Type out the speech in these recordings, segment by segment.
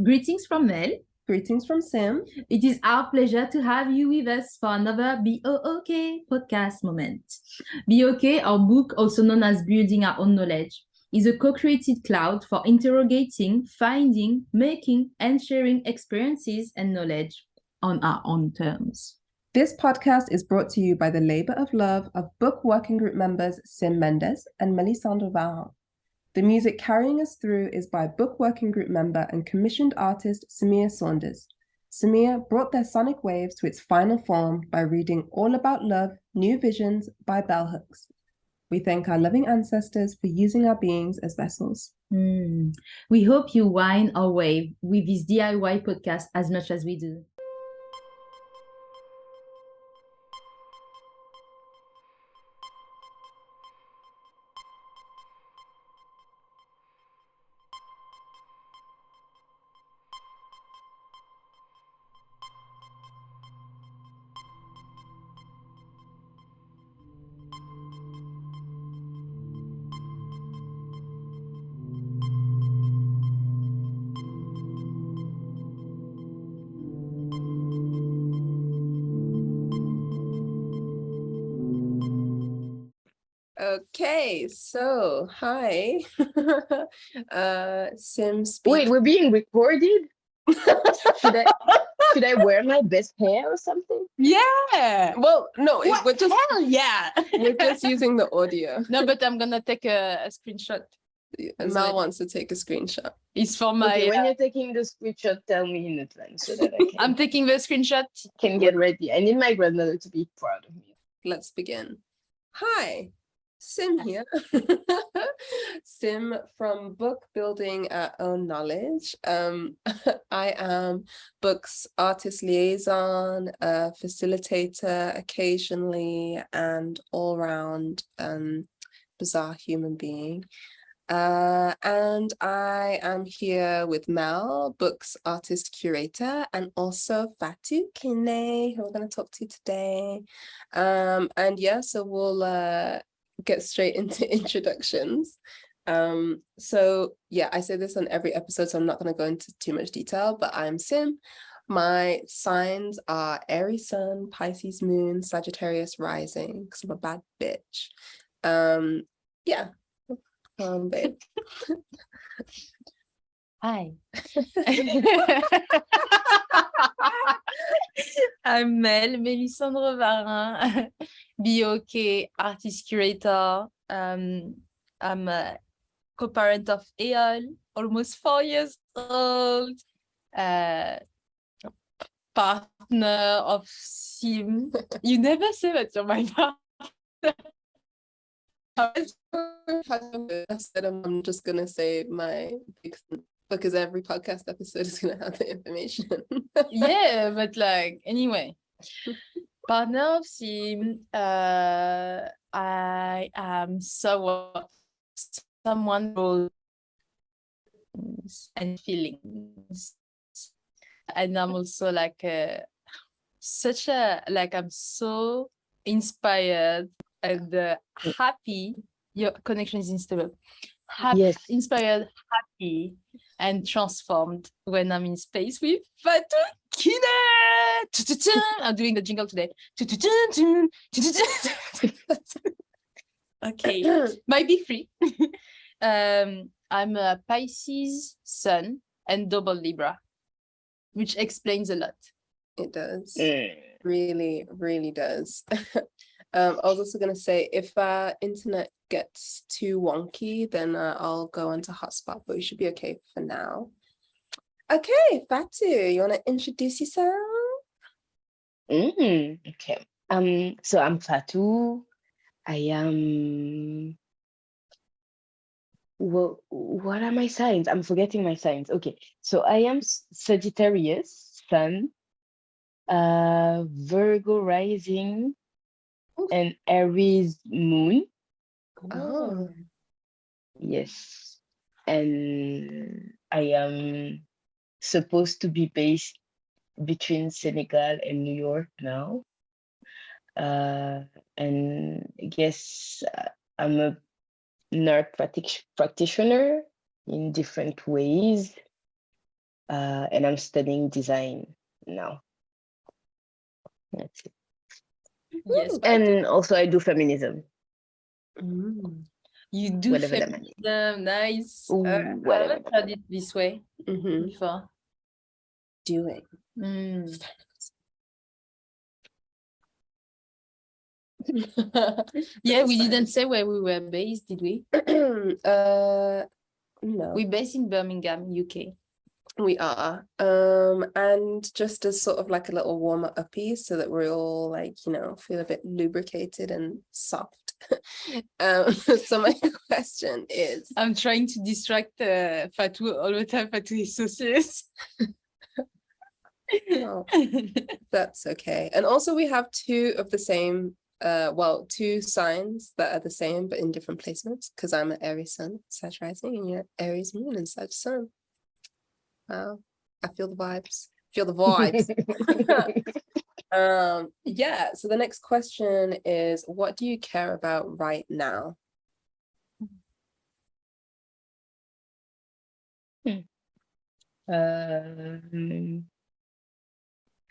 Greetings from Mel. Greetings from Sim. It is our pleasure to have you with us for another B.O.O.K podcast moment. B.O.K, our book, also known as Building Our Own Knowledge, is a co-created cloud for interrogating, finding, making, and sharing experiences and knowledge on our own terms. This podcast is brought to you by the labor of love of book working group members Sim Mendes and Melisandre Varin. The music carrying us through is by book working group member and commissioned artist Samir Saunders. Samir brought their sonic waves to its final form by reading All About Love, New Visions by Bell Hooks. We thank our loving ancestors for using our beings as vessels. We hope you wine or wave with this DIY podcast as much as we do. Okay, so hi. Sim speak. Wait, we're being recorded? Should I wear my best hair or something? Yeah. Well, no, What? Hell yeah. we're just using the audio. No, but I'm gonna take a screenshot. Mel wants to take a screenshot. It's for my. Okay, when you're taking the screenshot, tell me in advance so that I can, I'm taking the screenshot. can get ready. I need my grandmother to be proud of me. Let's begin. Hi, Sim here. Sim from Book Building Our Own Knowledge. I am Book's artist liaison, facilitator occasionally, and all-round bizarre human being. And I am here with Mel, Book's artist curator, and also Fatou Kiné, who we're going to talk to today. And yeah, so we'll get straight into introductions. So yeah, I say this on every episode, so I'm not going to go into too much detail, but I'm Sim. My signs are Aries Sun, Pisces Moon, Sagittarius Rising, because I'm a bad bitch. Yeah. Babe. Hi. I'm Melisandre Varin, B.O.K artist curator. I'm a co-parent of Eol, almost 4 years old. Partner of Sim. You never say that you're my partner. I said I'm just gonna say my because every podcast episode is gonna have the information. Yeah, but like anyway, partner of Sim. I am someone who and feelings, and I'm also like I'm so inspired and happy. Your connection is instable. Yes. Inspired, happy, and transformed when I'm in space with Fatou Kiné. I'm doing the jingle today. Okay, might be free. I'm a Pisces Sun and double Libra, which explains a lot. It does. Really, really does. I was also going to say, if internet gets too wonky, then I'll go onto hotspot, but we should be okay for now. Okay, Fatou, you want to introduce yourself? Okay. So I'm Fatou. I am. Well, what are my signs? I'm forgetting my signs. Okay, so I am Sagittarius Sun, Virgo rising, and Aries moon. Oh. Yes. And I am supposed to be based between Senegal and New York now. And I guess I'm a nurse practitioner in different ways. and I'm studying design now. That's it. Yes, And also I do feminism. you do Whatever that means. feminism. Nice. I Whatever haven't heard it this way before. Doing. Yeah, we didn't say where we were based, did we? No. We're based in Birmingham, UK. We are. And just as sort of like a little warm-up piece so that we're all like, feel a bit lubricated and soft. So my question is, I'm trying to distract Fatou all the time. Fatou is so serious. oh, that's okay. And also we have two of the same, two signs that are the same but in different placements, because I'm an Aries sun, Sag rising, and you're Aries moon and Sag sun. Wow, I feel the vibes. Yeah, so the next question is, what do you care about right now?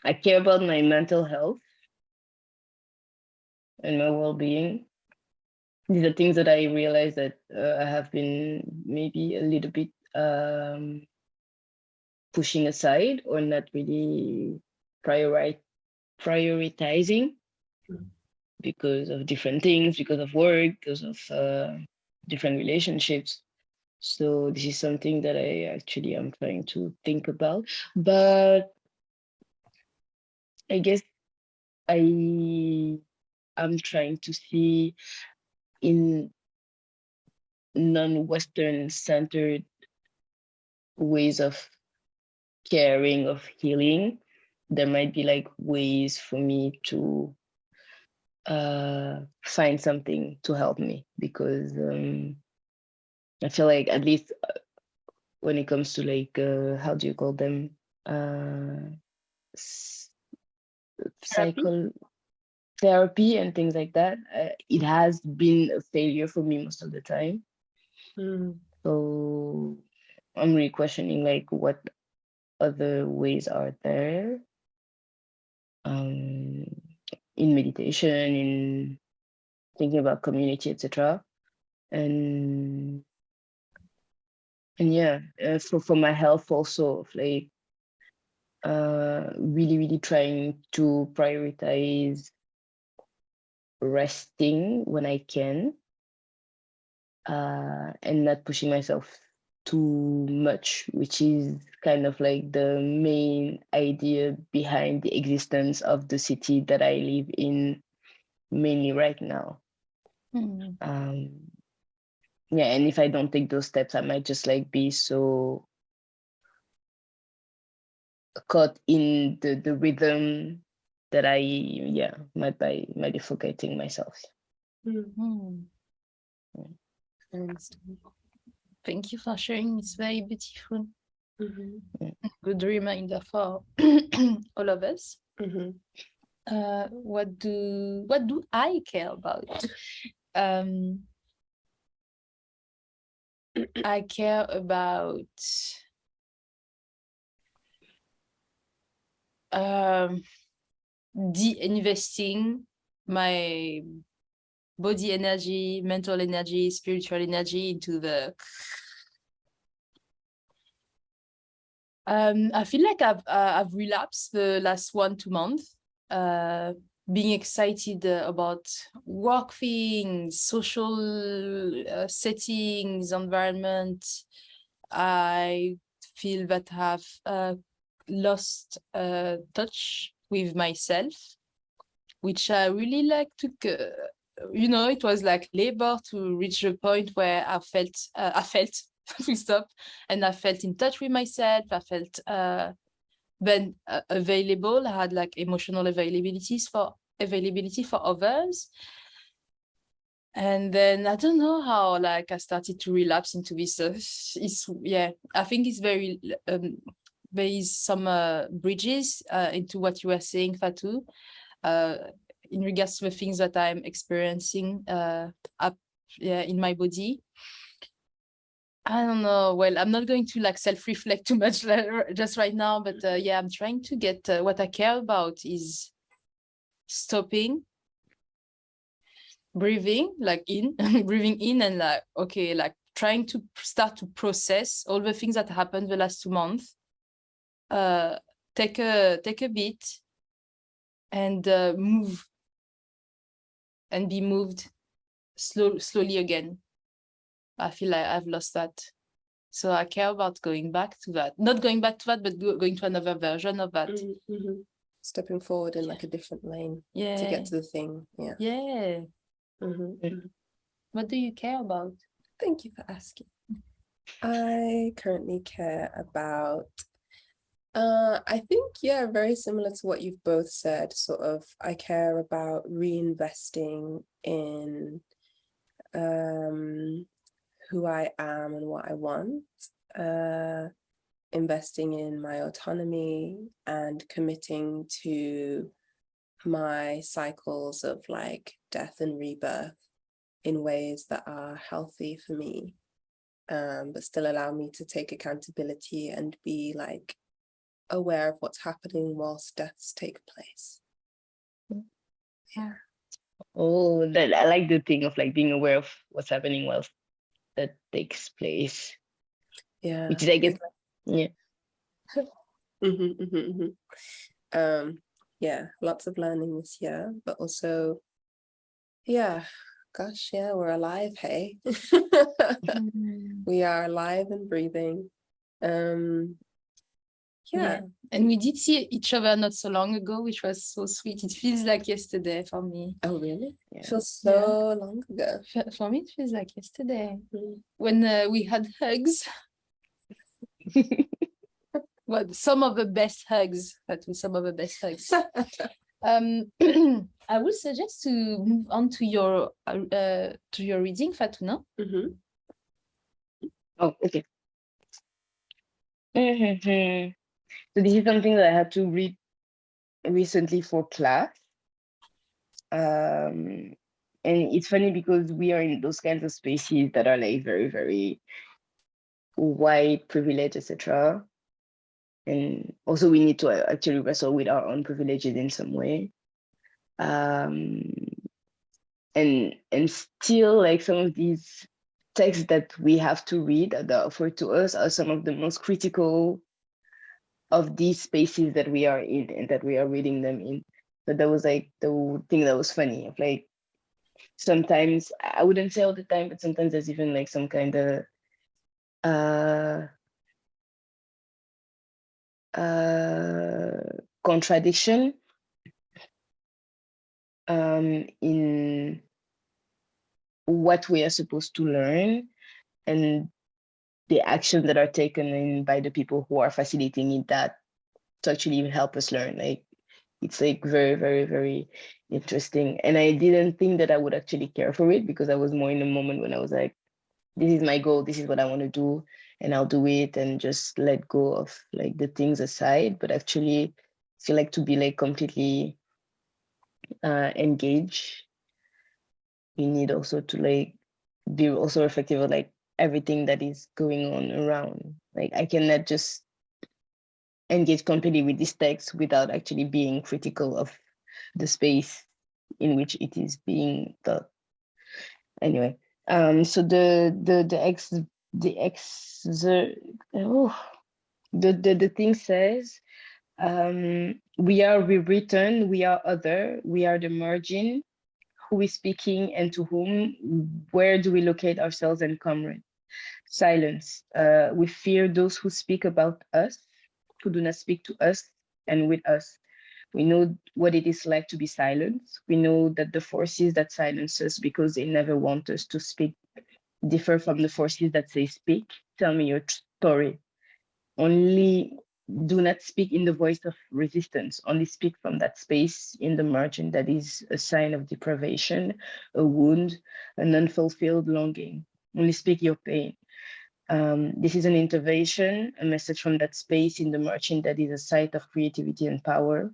I care about my mental health and my well-being. These are things that I realize that I have been maybe a little bit pushing aside or not really prioritizing because of different things, because of work, because of different relationships. So this is something that I actually am trying to think about. But I guess I'm trying to see in non-Western centered ways of caring, of healing, there might be like ways for me to find something to help me, because I feel like, at least when it comes to like how do you call them, psychotherapy and things like that, it has been a failure for me most of the time. So I'm really questioning like what other ways are there, in meditation, in thinking about community, etc. And yeah, for my health also, like really trying to prioritize resting when I can, and not pushing myself too much, which is kind of like the main idea behind the existence of the city that I live in mainly right now. Yeah, and if I don't take those steps, I might just like be so caught in the rhythm that I might be forgetting myself. Thank you for sharing. It's very beautiful. Good reminder for all of us. What do I care about? I care about de-investing my body energy, mental energy, spiritual energy into the I feel like I've relapsed the last 1-2 months, being excited about work things, social settings, environment. I feel that I've lost touch with myself, which I really like took. It was like labor to reach a point where I felt full stop, and I felt in touch with myself. I felt then available. I had like emotional availability for others. And then I don't know how like I started to relapse into this. I think it's very there is some bridges into what you were saying, Fatou, in regards to the things that I'm experiencing in my body. I don't know. Well, I'm not going to like self-reflect too much just right now, but yeah, I'm trying to get what I care about is stopping, breathing, like in, breathing in, and like, okay, like trying to start to process all the things that happened the last 2 months. Take a beat and move and be moved slowly again. I feel like I've lost that. So I care about going back to that. Not going back to that, but going to another version of that. Mm-hmm. Stepping forward in like a different lane to Yeah. get to the thing. Yeah. Yeah. Mm-hmm. What do you care about? Thank you for asking. I currently care about, I think, yeah, very similar to what you've both said, sort of, I care about reinvesting in who I am and what I want, investing in my autonomy and committing to my cycles of like death and rebirth in ways that are healthy for me, but still allow me to take accountability and be like aware of what's happening whilst deaths take place. Yeah. Oh, that I like the thing of like being aware of what's happening whilst that takes place. Yeah. Which is, I guess, yeah. Yeah, lots of learning this year, but also, yeah, gosh, yeah, we're alive, hey. We are alive and breathing. Yeah. And we did see each other not so long ago, which was so sweet. It feels like yesterday for me. Oh, really? Yeah. It feels so long ago. For me, it feels like yesterday when we had hugs. Well, some of the best hugs, some of the best hugs. I would suggest to move on to your reading, Fatou, no? Oh, okay. So this is something that I had to read recently for class. And it's funny because we are in those kinds of spaces that are like very, very white, privilege, etc. And also we need to actually wrestle with our own privileges in some way. And still, like, some of these texts that we have to read that are offered to us are some of the most critical of these spaces that we are in and that we are reading them in. So that was like the thing that was funny of like, sometimes, I wouldn't say all the time, but sometimes there's even like some kind of contradiction in what we are supposed to learn and the actions that are taken in by the people who are facilitating it that to actually help us learn. Like, it's like very, very, very interesting. And I didn't think that I would actually care for it because I was more in a moment when I was like, this is my goal, this is what I want to do, and I'll do it and just let go of like the things aside. But actually feel like to be like completely engaged, you need also to like be also reflective of like everything that is going on around. Like, I cannot just engage completely with this text without actually being critical of the space in which it is being taught. Anyway, so the thing says, we are rewritten, we are other, we are the margin, who is speaking and to whom, where do we locate ourselves and comrade? Silence. We fear those who speak about us, who do not speak to us and with us. We know what it is like to be silenced. We know that the forces that silence us because they never want us to speak differ from the forces that say speak. Tell me your story. Only do not speak in the voice of resistance. Only speak from that space in the margin that is a sign of deprivation, a wound, an unfulfilled longing. Only speak your pain. This is an intervention, a message from that space in the margin that is a site of creativity and power.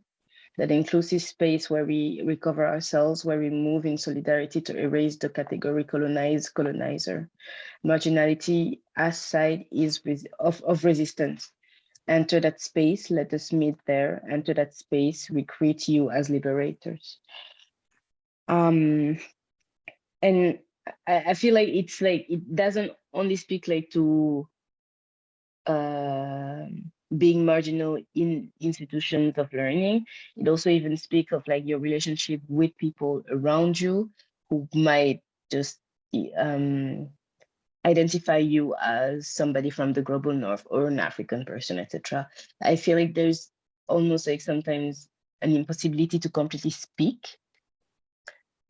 that inclusive space where we recover ourselves, where we move in solidarity to erase the category colonize, colonizer. Marginality as side is of resistance. Enter that space, let us meet there. Enter that space, we create you as liberators. And I feel like it's like, it doesn't only speak like to being marginal in institutions of learning. It also even speaks of like your relationship with people around you who might just identify you as somebody from the global north or an African person, etc. I feel like there's almost like sometimes an impossibility to completely speak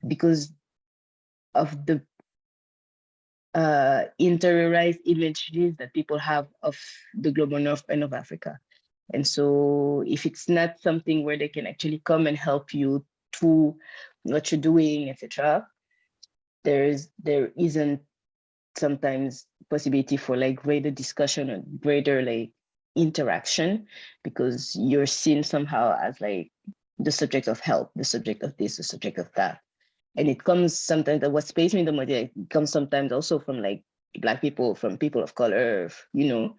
because of the interiorized images that people have of the global north and of Africa. And so if it's not something where they can actually come and help you through what you're doing, etc., there isn't sometimes possibility for like greater discussion and greater like interaction, because you're seen somehow as like the subject of help, the subject of this, the subject of that. And it comes sometimes, what space me the most, it comes sometimes also from like Black people, from people of color, you know,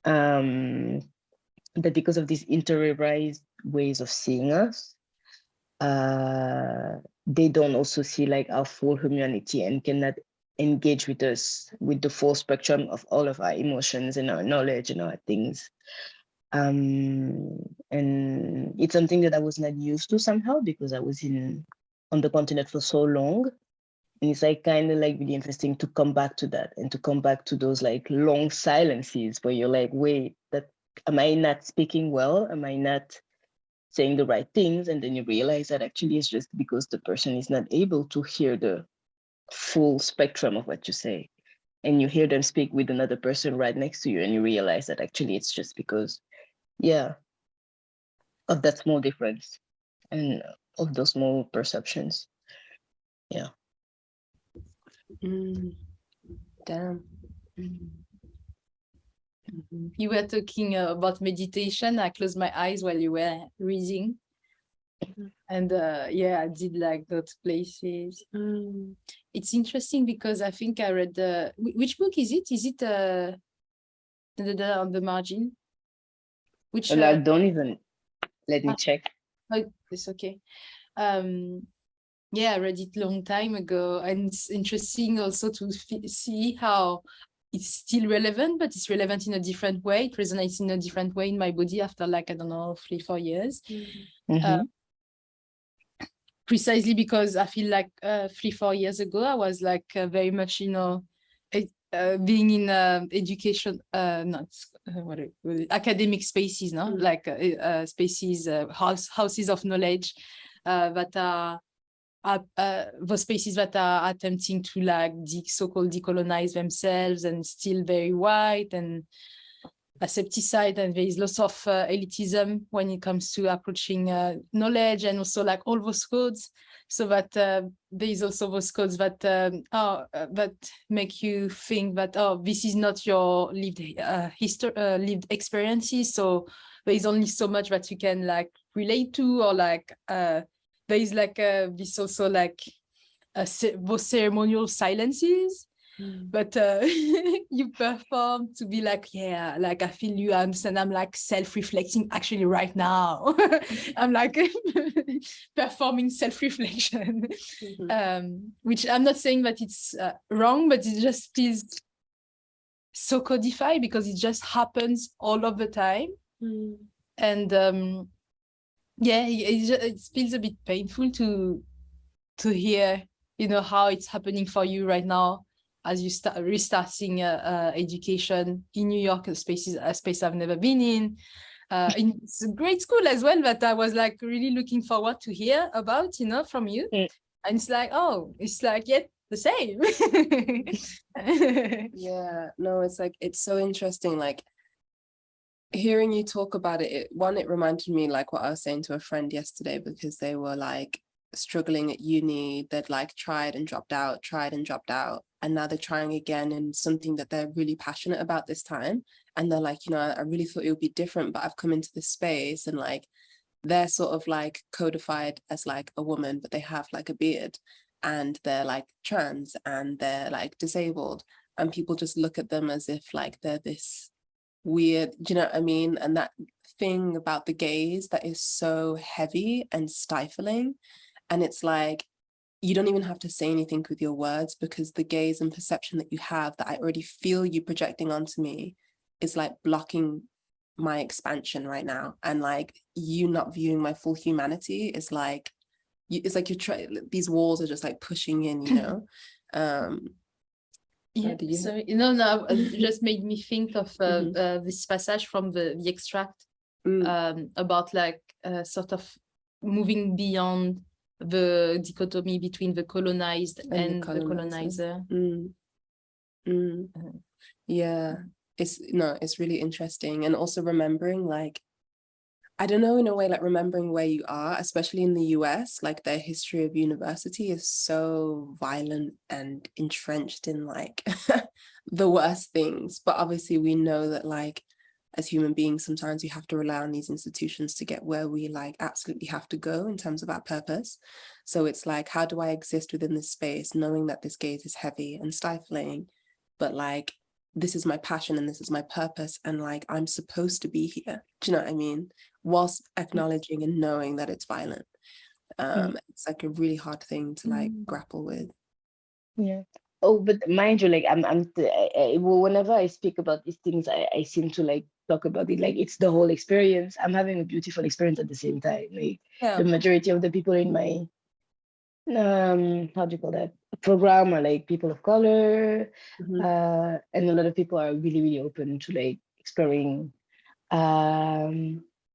that because of these interiorized ways of seeing us, they don't also see like our full humanity and cannot engage with us with the full spectrum of all of our emotions and our knowledge and our things. And it's something that I was not used to somehow because I was on the continent for so long. And it's like kind of like really interesting to come back to that and to come back to those like long silences where you're like, wait, that am I not speaking well? Am I not saying the right things? And then you realize that actually it's just because the person is not able to hear the full spectrum of what you say. And you hear them speak with another person right next to you and you realize that actually it's just because, yeah, of that small difference and of those small perceptions. Yeah. Damn. You were talking about meditation. I closed my eyes while you were reading. And yeah, I did like those places. It's interesting because I think I read which book is it? Is it on the margin? Which Don't even let me check. Oh, it's okay. Yeah, I read it long time ago, and it's interesting also to see how it's still relevant, but it's relevant in a different way. It resonates in a different way in my body after like, I don't know, 3-4 years. Precisely because I feel like 3-4 years ago, I was like very much, you know, being in education, not academic spaces, no, like spaces, houses of knowledge that are the spaces that are attempting to like so-called decolonize themselves and still very white and asepticide, and there is lots of elitism when it comes to approaching knowledge, and also like all those codes, so that there is also those codes that that make you think that, oh, this is not your lived lived experiences, so there is only so much that you can like relate to, or like there is like this also like those ceremonial silences. But you perform to be like, yeah, like I feel you, I understand, I'm like self-reflecting actually right now. I'm like performing self-reflection, which I'm not saying that it's wrong, but it just feels so codified because it just happens all of the time. And yeah, it feels a bit painful to hear, you know, how it's happening for you right now as you start restarting education in New York, a space I've never been in. It's a great school as well that I was like really looking forward to hear about, you know, from you. And it's like, oh, it's like yet the same. Yeah, no, it's like, it's so interesting. Like hearing you talk about it, it reminded me like what I was saying to a friend yesterday, because they were like struggling at uni. They'd like tried and dropped out, and now they're trying again in something that they're really passionate about this time. And they're like, you know, I really thought it would be different, but I've come into this space and like they're sort of like codified as like a woman, but they have like a beard, and they're like trans and they're like disabled, and people just look at them as if like they're this weird, do you know what I mean? And that thing about the gaze that is so heavy and stifling, and it's like you don't even have to say anything with your words, because the gaze and perception that you have, that I already feel you projecting onto me, is like blocking my expansion right now. And like you not viewing my full humanity is like it's like these walls are just like pushing in, you know. Yeah, so no, it just made me think of this passage from the extract about like sort of moving beyond the dichotomy between the colonized and the colonizer. Yeah, it's really interesting. And also remembering, like, I don't know, in a way, like remembering where you are, especially in the US, like their history of university is so violent and entrenched in like the worst things. But obviously we know that like as human beings, sometimes we have to rely on these institutions to get where we like absolutely have to go in terms of our purpose. So it's like, how do I exist within this space, knowing that this gaze is heavy and stifling, but like, this is my passion and this is my purpose, and like, I'm supposed to be here. Do you know what I mean? Whilst acknowledging and knowing that it's violent. It's like a really hard thing to like grapple with. Yeah. Oh, but mind you, like whenever I speak about these things, I seem to like talk about it like it's the whole experience. I'm having a beautiful experience at the same time. Like the majority of the people in my how do you call that, program are like people of color, and a lot of people are really, really open to like exploring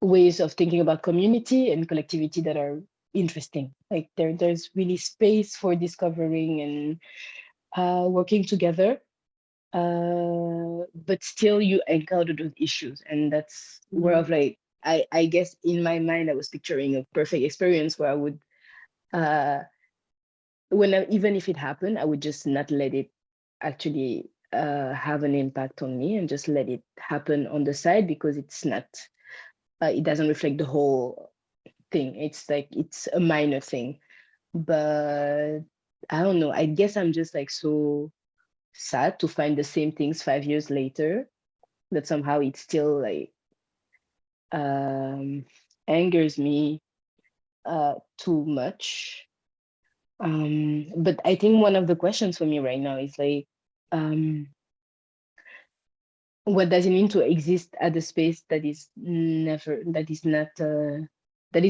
ways of thinking about community and collectivity that are interesting. Like there's really space for discovering and working together, but still you encounter those issues, and that's where of like I guess in my mind I was picturing a perfect experience where I would even if it happened, I would just not let it actually have an impact on me and just let it happen on the side, because it's not it doesn't reflect the whole thing. It's like it's a minor thing, but I don't know, I guess I'm just like so sad to find the same things 5 years later, that somehow it still like angers me too much. But I think one of the questions for me right now is like, what does it mean to exist at a space that is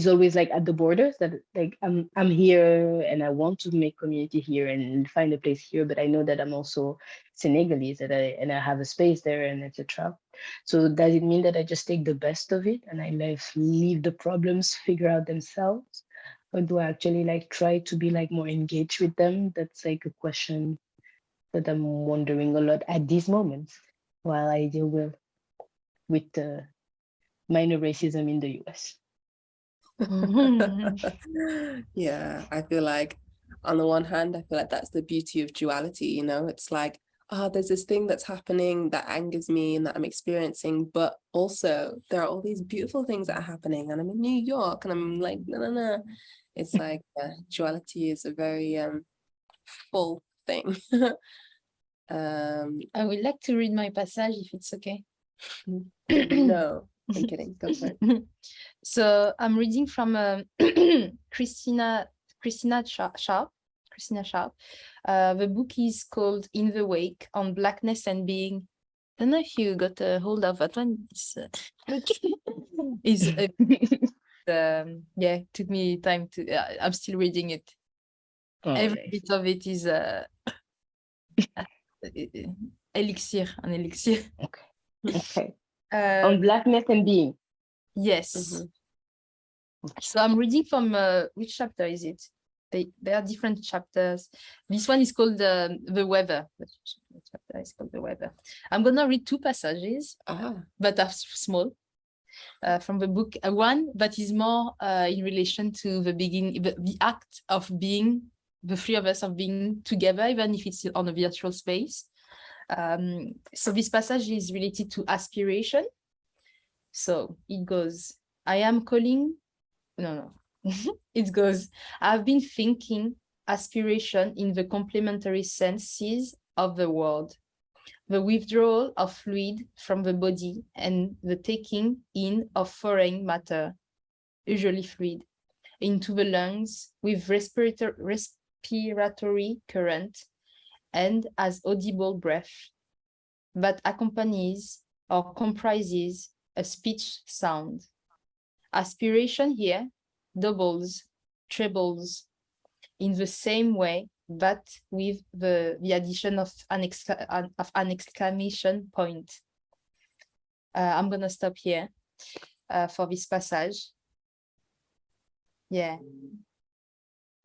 always like at the borders, that like I'm here and I want to make community here and find a place here, but I know that I'm also Senegalese and I have a space there and etc. So does it mean that I just take the best of it and I leave the problems figure out themselves? Or do I actually like try to be like more engaged with them? That's like a question that I'm wondering a lot at these moments while I deal with minor racism in the US. Yeah, I feel like on the one hand, I feel like that's the beauty of duality, you know. It's like, there's this thing that's happening that angers me and that I'm experiencing, but also there are all these beautiful things that are happening, and I'm in New York and I'm like, no. It's like duality is a very full thing. I would like to read my passage if it's okay. No, I'm kidding. Go for it. So I'm reading from Christina Sharp. The book is called In the Wake, on Blackness and Being. I don't know if you got a hold of that one. Yeah, it took me time to. I'm still reading it. Every bit of it is elixir, an elixir. Okay. On Blackness and Being. Yes. So I'm reading from which chapter is it? There are different chapters. This one is called The Weather. The chapter is called The Weather. I'm gonna read two passages, but are small, from the book. One that is more in relation to the beginning, the act of being, the three of us of being together, even if it's on a virtual space. So this passage is related to aspiration. So it goes, I am calling no. It goes, I've been thinking aspiration in the complementary senses of the word. The withdrawal of fluid from the body and the taking in of foreign matter, usually fluid, into the lungs with respiratory current and as audible breath that accompanies or comprises a speech sound. Aspiration here doubles, trebles in the same way, but with the addition of an exclamation point. I'm going to stop here for this passage. Yeah.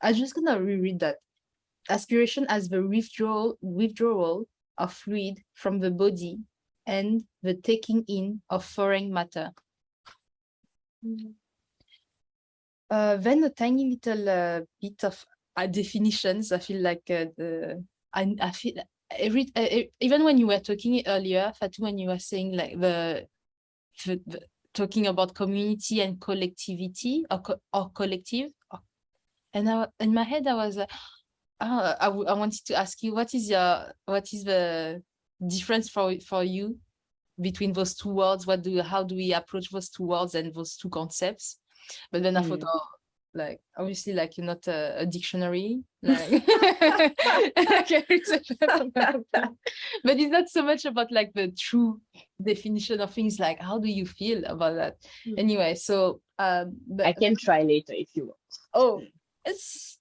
I'm just going to reread that. Aspiration as the withdrawal of fluid from the body and the taking in of foreign matter. Then a tiny little bit of definitions. I feel like I feel even when you were talking earlier, Fatou, when you were saying like the talking about community and collectivity or collective, and in my head I was like, I wanted to ask you what is the difference for you between those two words? How do we approach those two words and those two concepts? But then I thought, like obviously, like you're not a dictionary, like but it's not so much about like the true definition of things. Like, how do you feel about that? Anyway, so I can try later if you want. Oh, it's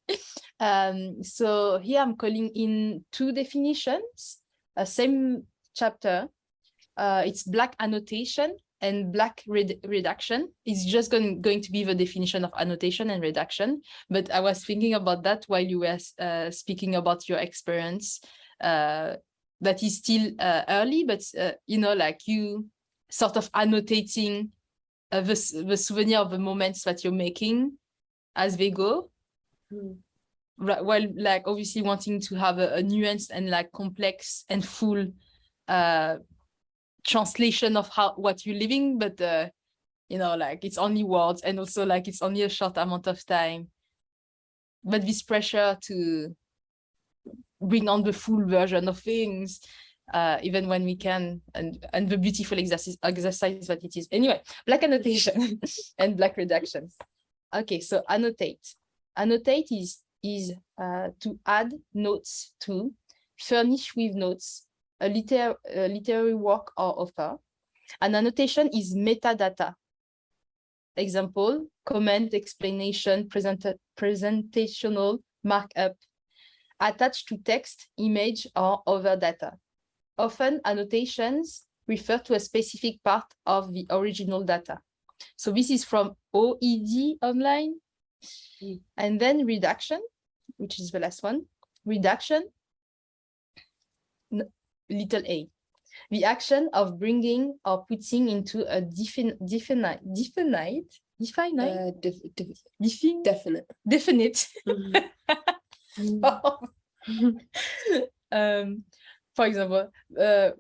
so here I'm calling in two definitions, same chapter. It's black annotation and black redaction. It's just going to be the definition of annotation and redaction. But I was thinking about that while you were speaking about your experience. That is still early, but you know, like you sort of annotating the souvenir of the moments that you're making as they go. While like obviously wanting to have a nuanced and like complex and full translation of what you're living, but you know, like it's only words and also like it's only a short amount of time, but this pressure to bring on the full version of things even when we can, and the beautiful exercise that it is. Anyway, black annotation and black redaction. Okay, so annotate is to add notes to, furnish with notes, a literary work or author. An annotation is metadata. Example, comment, explanation, presentational markup, attached to text, image, or other data. Often, annotations refer to a specific part of the original data. So this is from OED online. And then redaction, which is the last one. Redaction, little a, the action of bringing or putting into a definite for example, the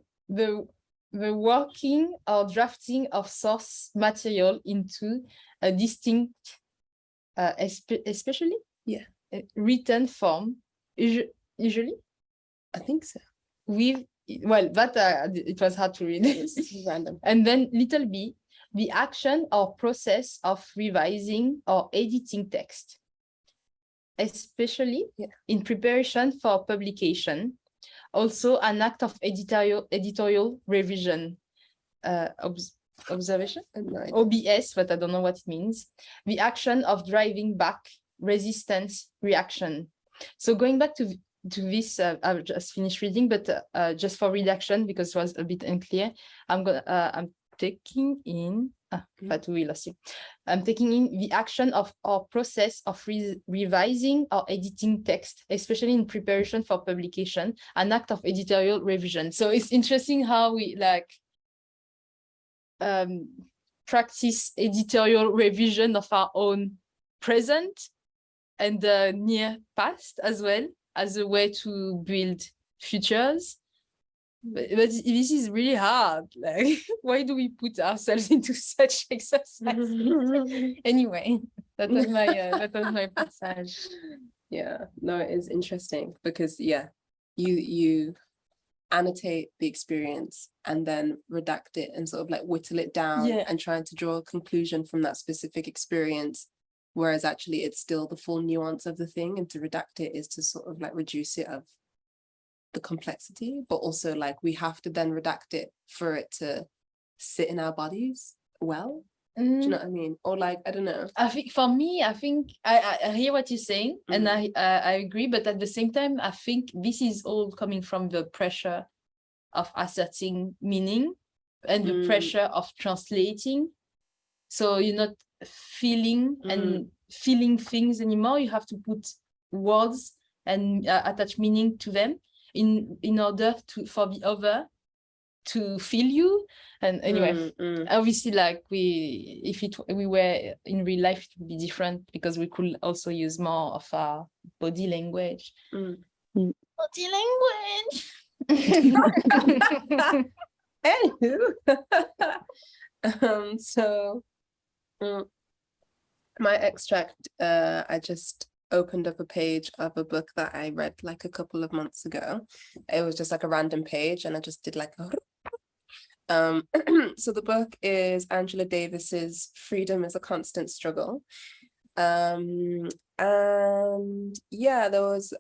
working or drafting of source material into a distinct especially written form, usually I think so. With, well, that it was hard to read. It's random. And then little b, the action or process of revising or editing text, especially in preparation for publication. Also an act of editorial revision, observation, OBS, but I don't know what it means. The action of driving back, resistance, reaction. So going back to this, I've just finished reading, but just for redaction, because it was a bit unclear, I'm taking in, Fatou, we lost you. I'm taking in the action of or process of revising or editing text, especially in preparation for publication, an act of editorial revision. So it's interesting how we like practice editorial revision of our own present and the near past as well, as a way to build futures. But this is really hard. Like, why do we put ourselves into such exercise? Anyway. that was my passage. Yeah, no, it is interesting because you annotate the experience and then redact it and sort of like whittle it down and trying to draw a conclusion from that specific experience, whereas actually it's still the full nuance of the thing, and to redact it is to sort of like reduce it of the complexity, but also like we have to then redact it for it to sit in our bodies well. Do you know what I mean? Or like, I don't know. I think for me, I hear what you're saying, and I agree, but at the same time, I think this is all coming from the pressure of asserting meaning and the pressure of translating. So you're not feeling and feeling things anymore. You have to put words and attach meaning to them in order for the other to feel you. And anyway, obviously, like we were in real life, it would be different because we could also use more of our body language. Body language. Anywho, so my extract, I just opened up a page of a book that I read like a couple of months ago. It was just like a random page, and I just did like so the book is Angela Davis's Freedom is a Constant Struggle. And yeah,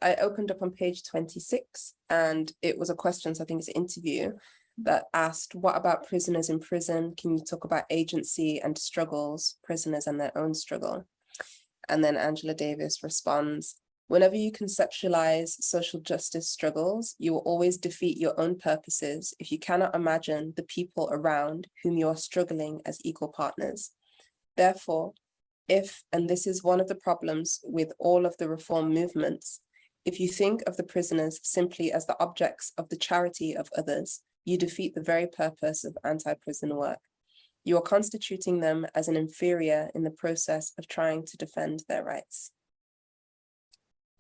I opened up on page 26, and it was a question, so I think it's an interview that asked, what about prisoners in prison? Can you talk about agency and struggles, prisoners and their own struggle? And then Angela Davis responds, whenever you conceptualize social justice struggles, you will always defeat your own purposes if you cannot imagine the people around whom you are struggling as equal partners. Therefore, and this is one of the problems with all of the reform movements, if you think of the prisoners simply as the objects of the charity of others, you defeat the very purpose of anti-prison work. You are constituting them as an inferior in the process of trying to defend their rights.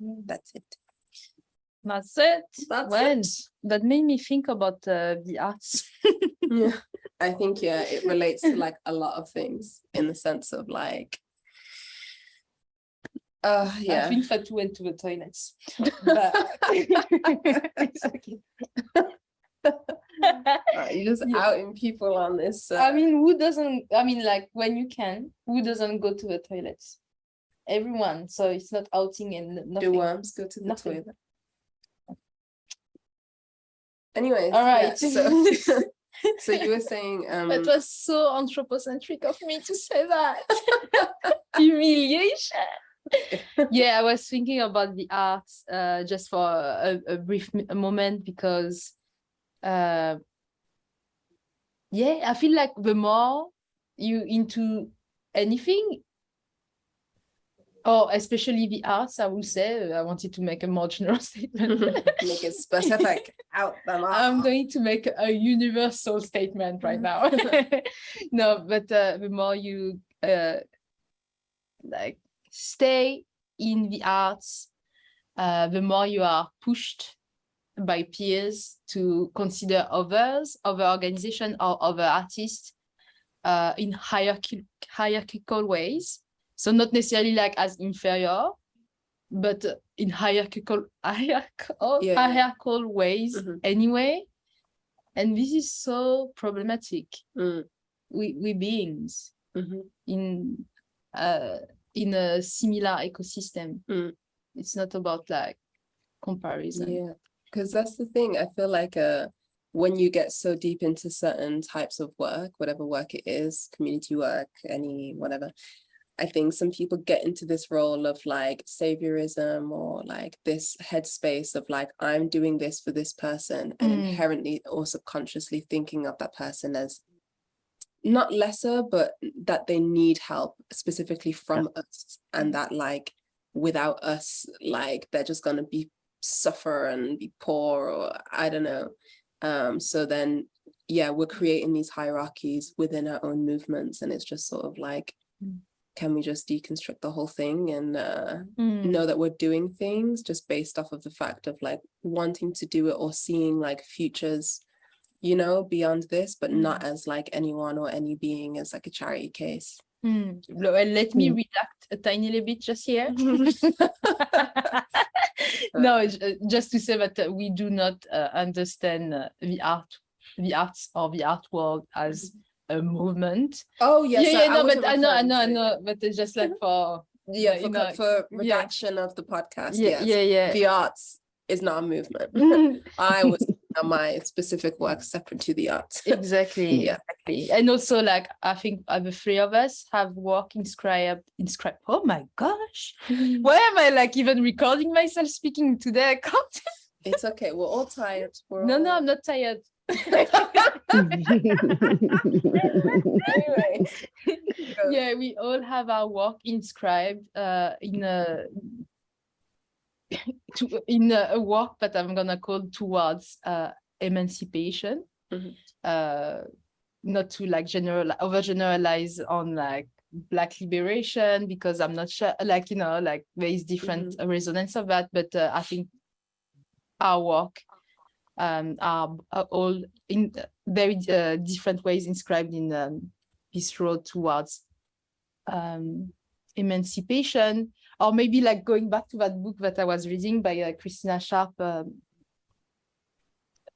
That's it. That's it. That made me think about the arts. Yeah, I think, it relates to like a lot of things in the sense of like, I think Fatou went to the toilets. But it's okay. You're just outing people on this. I mean, who doesn't? I mean, like when you can, who doesn't go to the toilets? Everyone. So it's not outing and nothing. Do worms go to the toilet? Anyways, all right. Yeah, so you were saying it was so anthropocentric of me to say that. Humiliation. Yeah, I was thinking about the arts just for a brief moment because I feel like the more you into anything, or especially the arts, I would say, I wanted to make a more general statement. Make it specific. Out them. I'm going to make a universal statement right now. No, but the more you like stay in the arts, the more you are pushed by peers to consider other organizations or other artists in hierarchical ways. So not necessarily like as inferior, but in hierarchical ways anyway. And this is so problematic. We beings in a similar ecosystem. It's not about like comparison. Yeah, because that's the thing. I feel like when you get so deep into certain types of work, whatever work it is, community work, any whatever, I think some people get into this role of like saviorism or like this headspace of like, I'm doing this for this person, and inherently or subconsciously thinking of that person as not lesser, but that they need help specifically from us, and that like without us, like they're just gonna be suffer and be poor, or I don't know. So then we're creating these hierarchies within our own movements, and it's just sort of like, can we just deconstruct the whole thing and know that we're doing things just based off of the fact of like wanting to do it or seeing like futures, you know, beyond this, but not as like anyone or any being as like a charity case. Well, let me redact a tiny little bit just here. No, just to say that we do not understand the arts or the art world as a movement. Oh yes, No, but I know, but it's just like for for redaction of the podcast. Yeah. The arts is not a movement. I was on my specific work separate to the arts. Exactly. And also, like, I think the three of us have work inscribed. Oh my gosh, why am I like even recording myself speaking today? I can't. It's okay. We're all tired. No, I'm not tired. Anyway, yeah, we all have our work inscribed in a work that I'm gonna call towards emancipation. Not to like overgeneralize on like Black liberation, because I'm not sure, like, like there is different resonance of that, but I think our work are all in very different ways inscribed in this road towards emancipation. Or maybe like going back to that book that I was reading by Christina Sharp.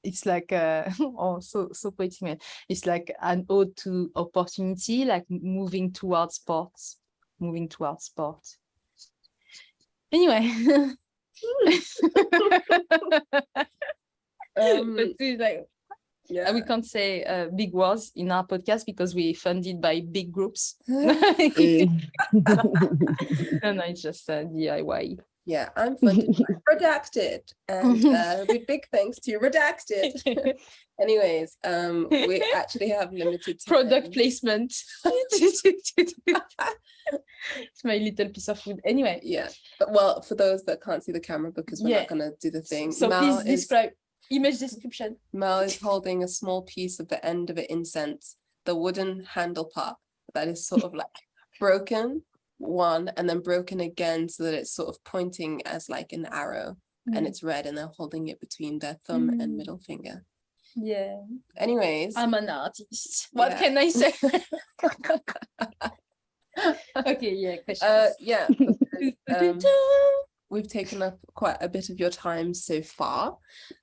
It's like so poetic, man. It's like an ode to opportunity, like moving towards sports. Anyway. But it's like, we can't say big words in our podcast because we're funded by big groups. No, it's just DIY. Yeah, I'm funded by Redacted, and with big thanks to Redacted. Anyways, we actually have limited time. Product placement. It's my little piece of food. Anyway. Yeah, but well, for those that can't see the camera because we're not gonna do the thing. So please describe. Image description. Mel is holding a small piece of the end of an incense, the wooden handle part that is sort of like broken one and then broken again so that it's sort of pointing as like an arrow and it's red, and they're holding it between their thumb and middle finger. Yeah. Anyways. I'm an artist. What can I say? Okay, yeah. Questions. We've taken up quite a bit of your time so far.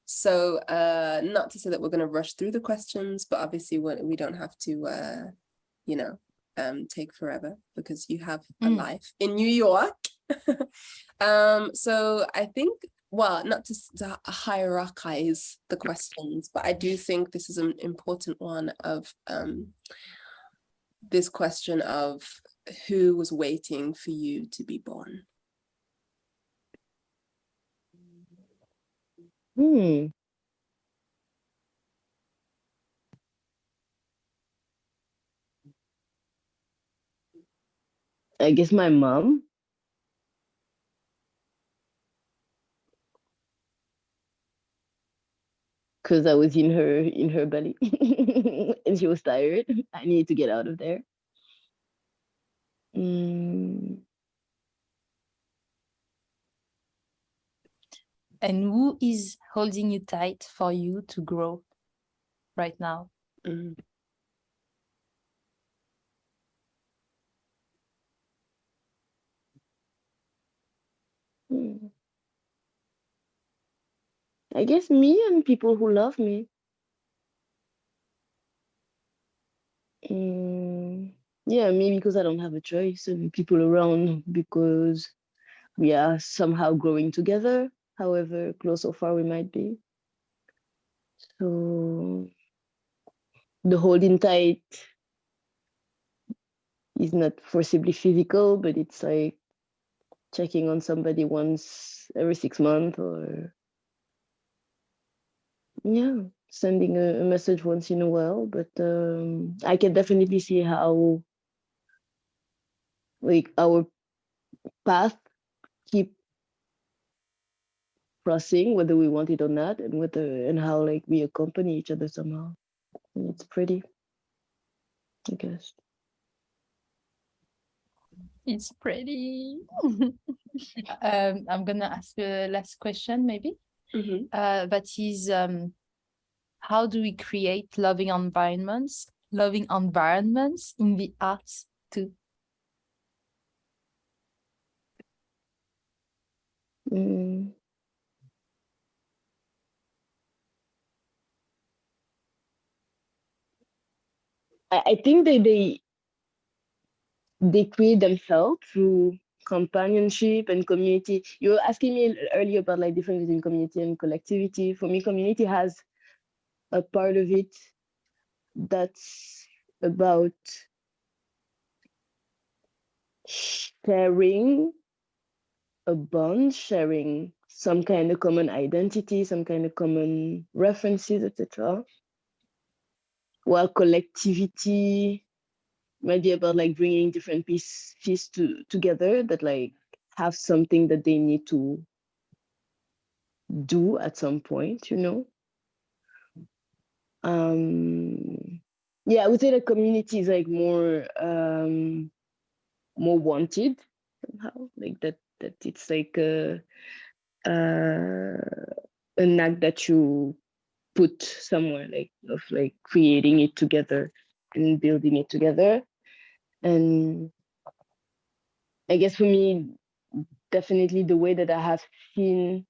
So not to say that we're going to rush through the questions, but obviously we don't have to, take forever because you have a life in New York. So I think, well, not to hierarchize the questions, but I do think this is an important one of this question of who was waiting for you to be born. I guess my mom. Because I was in her belly and she was tired. I needed to get out of there. And who is holding you tight for you to grow right now? I guess me and people who love me. Yeah, me because I don't have a choice, and people around because we are somehow growing together, however close or far we might be. So the holding tight is not forcibly physical, but it's like checking on somebody once every 6 months, or sending a message once in a while. But I can definitely see how like our path keep crossing, whether we want it or not, and how like we accompany each other somehow. And it's pretty, I guess. It's pretty. I'm gonna ask the last question, maybe. That is, how do we create loving environments in the arts too? I think they create themselves through companionship and community. You were asking me earlier about like difference between community and collectivity. For me, community has a part of it that's about sharing a bond, sharing some kind of common identity, some kind of common references, etc. While collectivity might be about like bringing different pieces together that like have something that they need to do at some point, you know. Yeah, I would say the community is like more wanted somehow, like that it's like an act that you put somewhere, like of like creating it together and building it together. And I guess for me, definitely the way that I have seen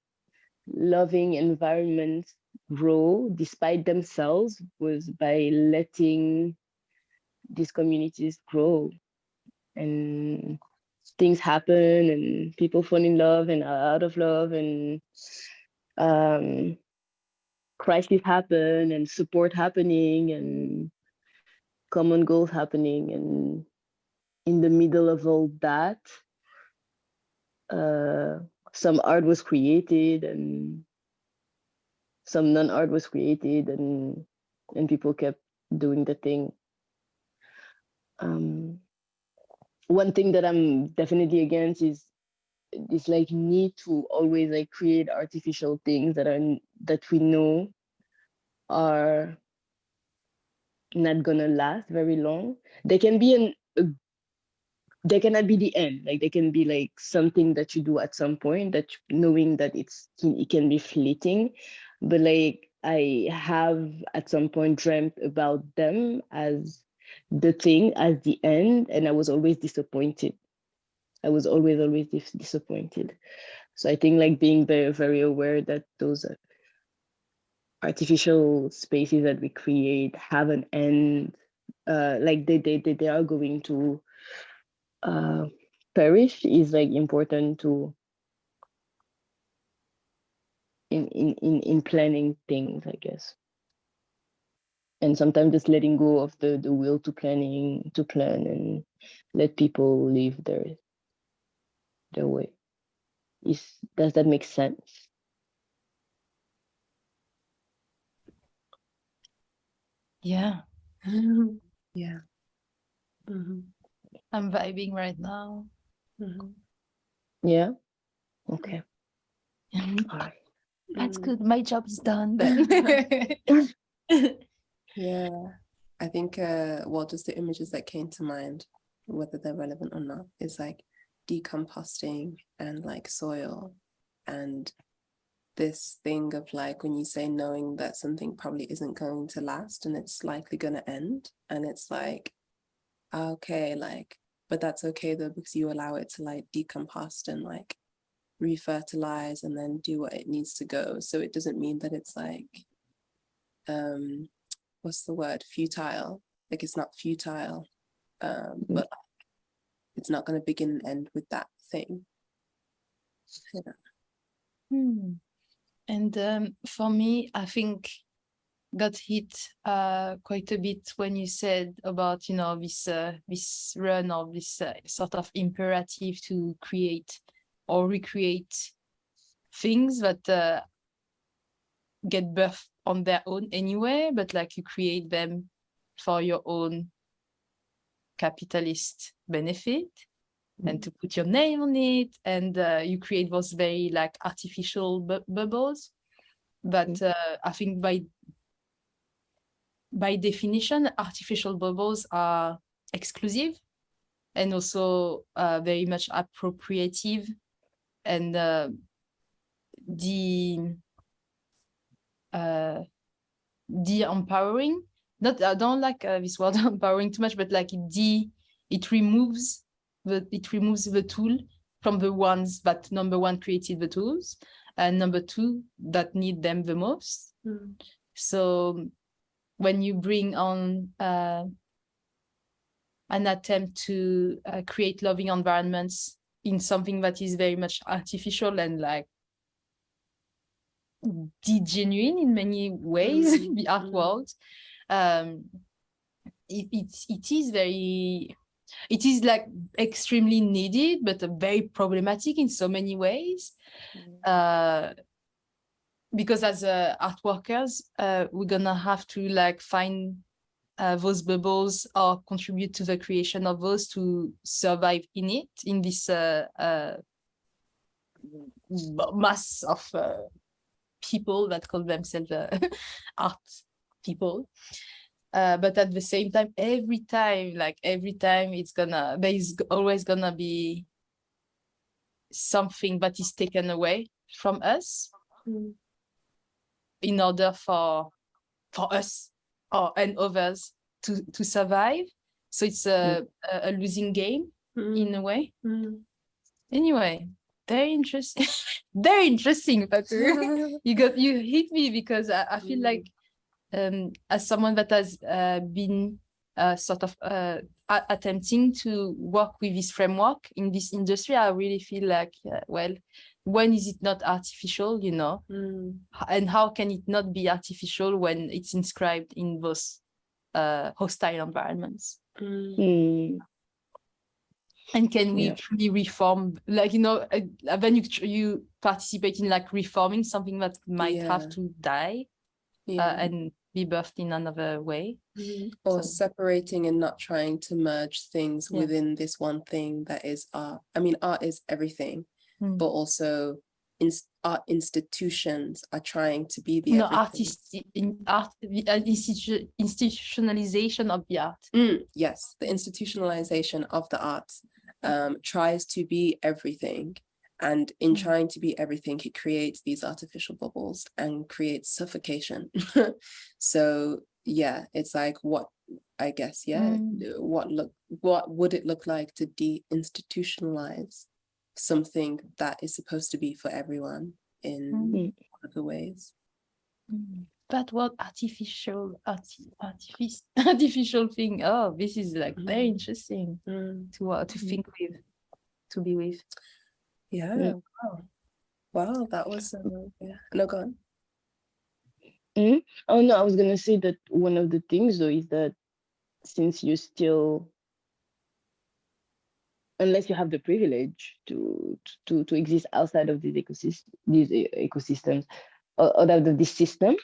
loving environments grow despite themselves was by letting these communities grow, and things happen and people fall in love and are out of love, and crises happen and support happening and common goals happening. And in the middle of all that, some art was created and some non-art was created, and people kept doing the thing. One thing that I'm definitely against is this like need to always like create artificial things that we know are not gonna last very long. They can be they cannot be the end. Like they can be like something that you do at some point that knowing that it can be fleeting, but like I have at some point dreamt about them as the thing, as the end, and I was always disappointed. I was always disappointed. So I think like being very, very aware that those artificial spaces that we create have an end, like they are going to perish, is like important to in planning things, I guess. And sometimes just letting go of the will to plan and let people live their way. Does that make sense? Yeah. Yeah. Mm-hmm. I'm vibing right now. Mm-hmm. Yeah. Okay. All right. That's good. My job is done then. Yeah. I think well, just the images that came to mind, whether they're relevant or not, is like decomposting and like soil, and this thing of like when you say knowing that something probably isn't going to last and it's likely going to end, and it's like, okay, like, but that's okay though, because you allow it to like decompost and like refertilize and then do what it needs to go. So it doesn't mean that it's like what's the word, futile. Like it's not futile, but it's not going to begin and end with that thing. Yeah. And for me, I think got hit quite a bit when you said about, you know, this run or this sort of imperative to create or recreate things that get birth on their own anyway, but like you create them for your own capitalist benefit and to put your name on it, and you create those very like artificial bubbles. But I think by definition, artificial bubbles are exclusive and also very much appropriative and de-empowering. Not, I don't like this word empowering too much, but like it removes the tool from the ones that, number one, created the tools, and number two, that need them the most. So when you bring on an attempt to create loving environments in something that is very much artificial and like genuine in many ways, the art world, it is like extremely needed, but very problematic in so many ways. Because as art workers, we're gonna have to like find those bubbles or contribute to the creation of those to survive in it, in this mass of people that call themselves art people. But at the same time, every time there's always gonna be something that is taken away from us in order for us and others to survive. So it's a losing game in a way. Anyway, very interesting. Very interesting, but you hit me because I feel like as someone that has been sort of attempting to work with this framework in this industry, I really feel like, well, when is it not artificial, you know? And how can it not be artificial when it's inscribed in those hostile environments? And can we truly reform, like, you know, when you participate in like reforming something that might have to die and be birthed in another way? Or separating and not trying to merge things within this one thing that is art. I mean, art is everything, but also art institutions are trying to be the institutionalization of the art. Yes, the institutionalization of the arts tries to be everything, and in trying to be everything, it creates these artificial bubbles and creates suffocation. So yeah, it's like, what I guess, what would it look like to de-institutionalize something that is supposed to be for everyone in one of the ways? That word artificial thing. Oh, this is like very interesting to think with, to be with. Wow, that was no, go on. Oh no, I was gonna say that one of the things though is that since you still, unless you have the privilege to exist outside of these ecosystems, or out of this system,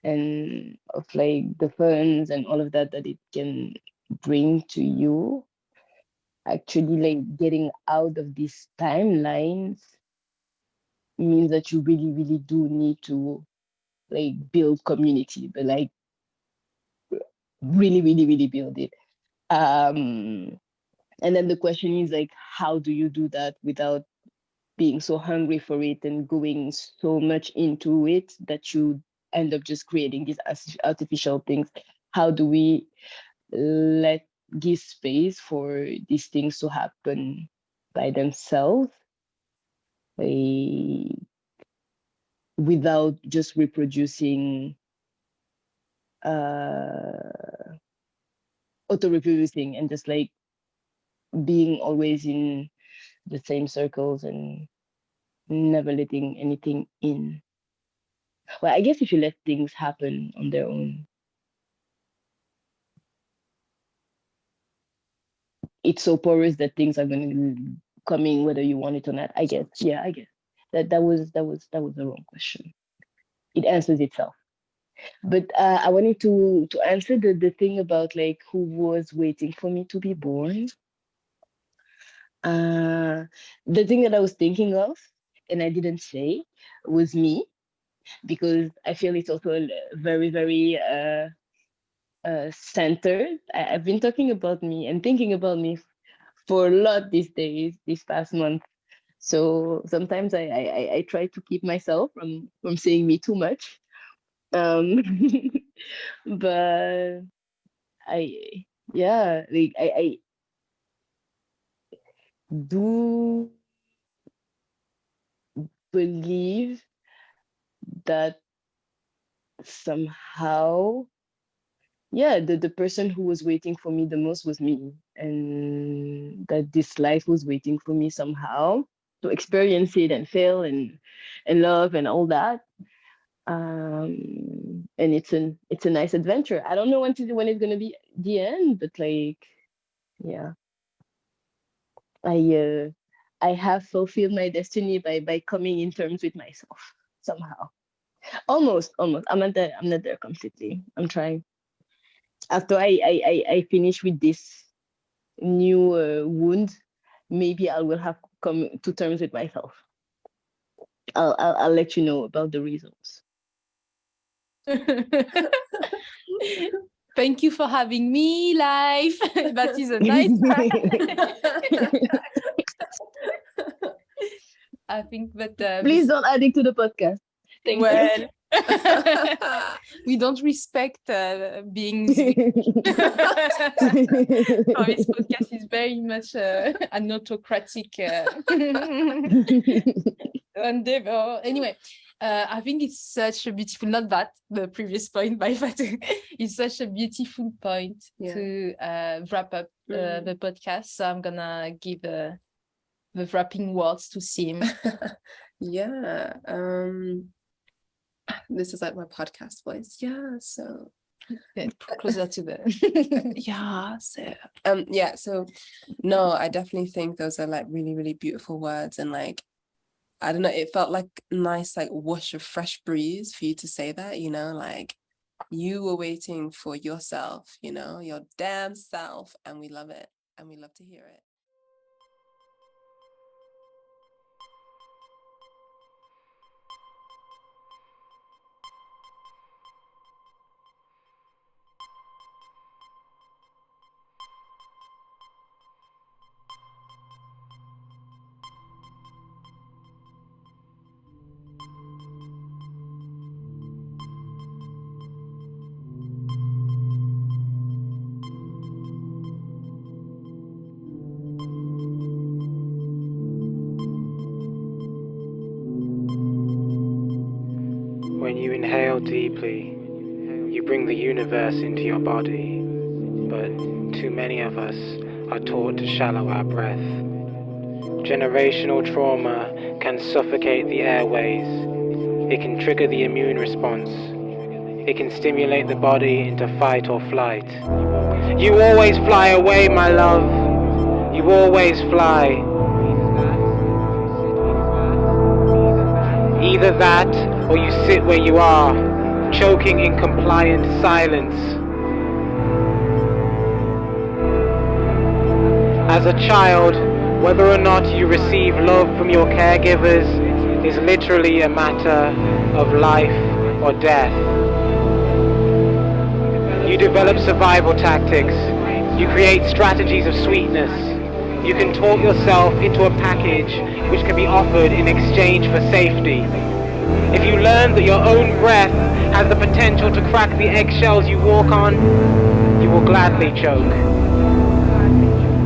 and of like the funds and all of that it can bring to you, actually like getting out of these timelines means that you really, really do need to like build community, but like really, really, really build it. And then the question is like, how do you do that without being so hungry for it and going so much into it that you end up just creating these artificial things? How do we give space for these things to happen by themselves, without just reproducing, auto-reproducing and just like being always in the same circles and never letting anything in? Well, I guess if you let things happen on their own, it's so porous that things are going to come in whether you want it or not. I guess. Yeah, I guess that was the wrong question. It answers itself. But I wanted to answer the thing about like who was waiting for me to be born. The thing that I was thinking of and I didn't say was me, because I feel it's also very, very centered. I've been talking about me and thinking about me for a lot these days, this past month. So sometimes I try to keep myself from saying me too much. But I do believe that somehow, yeah, the person who was waiting for me the most was me, and that this life was waiting for me somehow to experience it and fail and love and all that. And it's a nice adventure. I don't know when it's gonna be the end, but like, yeah, I uh, I have fulfilled my destiny by coming in terms with myself somehow. Almost. I'm not there completely. I'm trying. After I finish with this new wound, maybe I will have come to terms with myself. I'll let you know about the results. Thank you for having me live. That is a nice I think that Please don't add it to the podcast. Thank well we don't respect being oh, this podcast is very much an autocratic endeavor. Anyway, I think it's such a beautiful, not that, the previous point by Fatou, it's such a beautiful point to wrap up the podcast. So I'm gonna give the wrapping words to Sim. Yeah. This is like my podcast voice. Yeah. So closer to the so no, I definitely think those are like really, really beautiful words, and like, I don't know, it felt like nice, like whoosh of fresh breeze for you to say that, you know, like you were waiting for yourself, you know, your damn self, and we love it, and we love to hear it. When you inhale deeply, you bring the universe into your body, but too many of us are taught to shallow our breath. Generational trauma can suffocate the airways. It can trigger the immune response. It can stimulate the body into fight or flight. You always fly away, my love. You always fly. Either that, or you sit where you are, choking in compliant silence. As a child, whether or not you receive love from your caregivers is literally a matter of life or death. You develop survival tactics. You create strategies of sweetness. You can talk yourself into a package which can be offered in exchange for safety. If you learn that your own breath has the potential to crack the eggshells you walk on, you will gladly choke.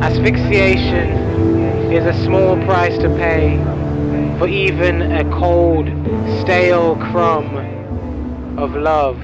Asphyxiation is a small price to pay for even a cold, stale crumb of love.